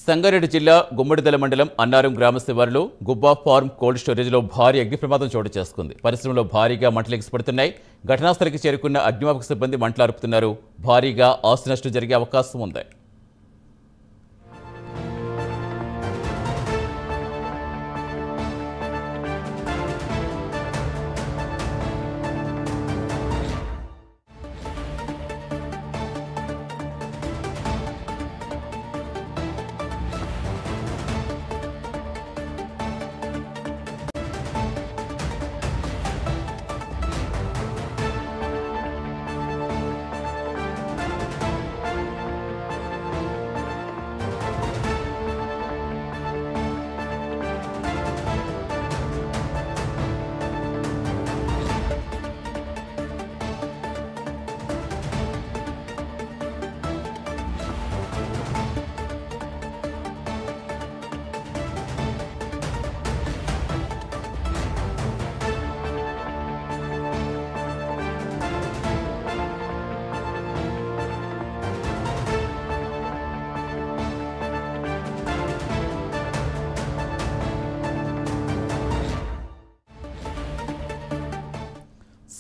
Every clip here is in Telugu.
సంగారెడ్డి జిల్లా గుమ్మడిదల మండలం అన్నారం గ్రామ శివారులో గుబ్బా ఫార్మ్ కోల్డ్ స్టోరేజ్లో భారీ అగ్ని ప్రమాదం చోటు చేసుకుంది. పరిశ్రమలో భారీగా మంటలు ఎగిసిపడుతున్నాయి. ఘటనాస్థలికి చేరుకున్న అగ్నిమాపక సిబ్బంది మంటలు ఆర్పుతున్నారు. భారీగా ఆస్తి నష్టం జరిగే అవకాశం ఉంది.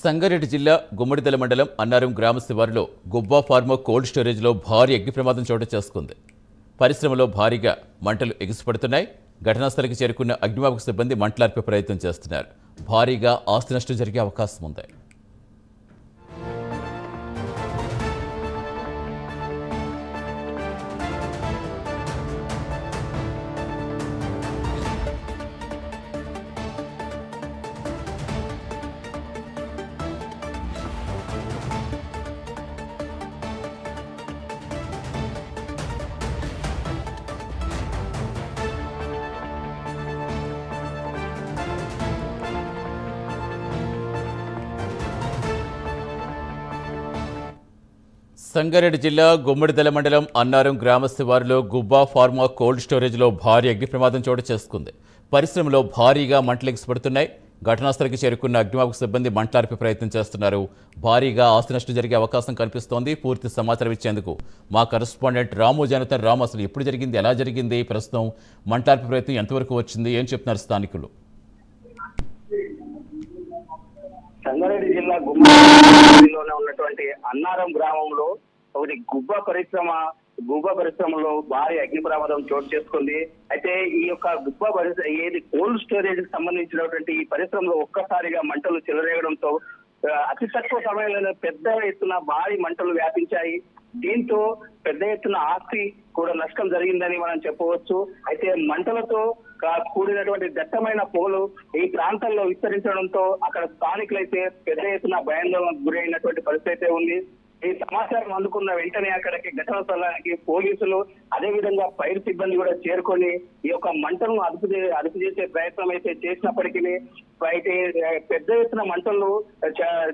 సంగారెడ్డి జిల్లా గుమ్మడిదల మండలం అన్నారం గ్రామ శివారులో గుబ్బా ఫార్మా కోల్డ్ స్టోరేజ్లో భారీ అగ్ని ప్రమాదం చోటు చేసుకుంది. పరిశ్రమలో భారీగా మంటలు ఎగిసిపడుతున్నాయి. ఘటనాస్థలికి చేరుకున్న అగ్నిమాపక సిబ్బంది మంటలార్పే ప్రయత్నం చేస్తున్నారు. భారీగా ఆస్తి నష్టం జరిగే అవకాశం ఉంది. సంగారెడ్డి జిల్లా గుమ్మడిదల మండలం అన్నారం గ్రామ శివారులో గుబ్బా ఫార్మా కోల్డ్ స్టోరేజ్లో భారీ అగ్ని ప్రమాదం చోటు చేసుకుంది. పరిశ్రమలో భారీగా మంటలు ఎగిసిపడుతున్నాయి. ఘటనాస్థలికి చేరుకున్న అగ్నిమాపక సిబ్బంది మంటలార్పే ప్రయత్నం చేస్తున్నారు. భారీగా ఆస్తి నష్టం జరిగే అవకాశం కనిపిస్తోంది. పూర్తి సమాచారం ఇచ్చేందుకు మా కరెస్పాండెంట్ రాము జానతన్. రాము, అసలు ఎప్పుడు జరిగింది, ఎలా జరిగింది, ప్రస్తుతం మంటలార్పే ప్రయత్నం ఎంతవరకు వచ్చింది, ఏం చెప్తున్నారు స్థానికులు? సంగారెడ్డి జిల్లా గుమ్మడిలోనే ఉన్నటువంటి అన్నారం గ్రామంలో ఒకటి గుబ్బ పరిశ్రమలో భారీ అగ్ని ప్రమాదం చోటు చేసుకుంది. అయితే ఈ యొక్క ఏది కోల్డ్ స్టోరేజ్ కి సంబంధించినటువంటి ఈ పరిశ్రమలో ఒక్కసారిగా మంటలు చెలరేగడంతో అతి తక్కువ సమయంలో పెద్ద ఎత్తున భారీ మంటలు వ్యాపించాయి. దీంతో పెద్ద ఎత్తున ఆస్తి కూడా నష్టం జరిగిందని మనం చెప్పవచ్చు. అయితే మంటలతో కూడినటువంటి దట్టమైన పొగలు ఈ ప్రాంతంలో విస్తరించడంతో అక్కడ స్థానికులైతే పెద్ద ఎత్తున భయాందోళనకు గురైనటువంటి పరిస్థితి ఉంది. ఈ సమాచారం అందుకున్న వెంటనే అక్కడికి ఘటనా స్థలానికి పోలీసులు అదేవిధంగా ఫైర్ సిబ్బంది కూడా చేరుకొని ఈ యొక్క మంటలను అదుపు చేసే ప్రయత్నం అయితే చేసినప్పటికీ అయితే పెద్ద ఎత్తున మంటలు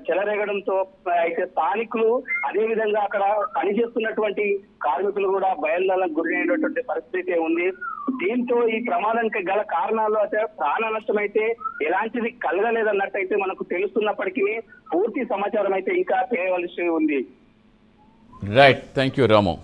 చెలరేగడంతో అయితే స్థానికులు అదేవిధంగా అక్కడ పనిచేస్తున్నటువంటి కార్మికులు కూడా భయాందోళనకు గురైనటువంటి పరిస్థితి ఉంది. దీంతో ఈ ప్రమాదానికి గల కారణాలు అయితే ప్రాణ నష్టం అయితే ఎలాంటిది కలగలేదన్నట్టయితే మనకు తెలుస్తున్నప్పటికీ పూర్తి సమాచారం అయితే ఇంకా చేయవలసి ఉంది. Right, thank you Ramu.